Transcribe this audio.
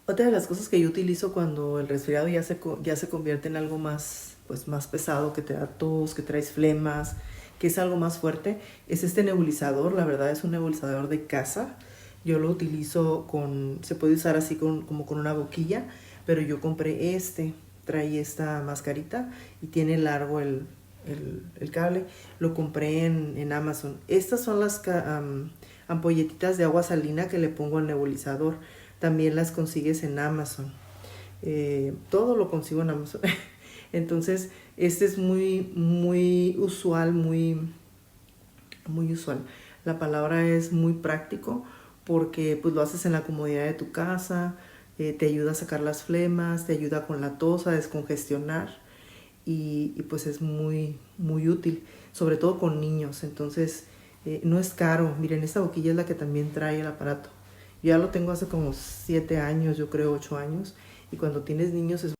Otra de las cosas que yo utilizo cuando el resfriado ya se convierte en algo más, pues, más pesado, que te da tos, que traes flemas, que es algo más fuerte, es este nebulizador. La verdad es un nebulizador de casa. Yo lo utilizo se puede usar así como con una boquilla, pero yo compré trae esta mascarita y tiene largo el cable. Lo compré en Amazon. Estas son las ampolletitas de agua salina que le pongo al nebulizador. También las consigues en Amazon. Todo lo consigo en Amazon. Entonces, este es muy usual, muy usual. La palabra es muy práctico porque pues lo haces en la comodidad de tu casa, te ayuda a sacar las flemas, te ayuda con la tos, a descongestionar y pues es muy útil, sobre todo con niños. Entonces, no es caro. Miren, esta boquilla es la que también trae el aparato. Yo ya lo tengo hace como 7 años, yo creo 8 años, y cuando tienes niños es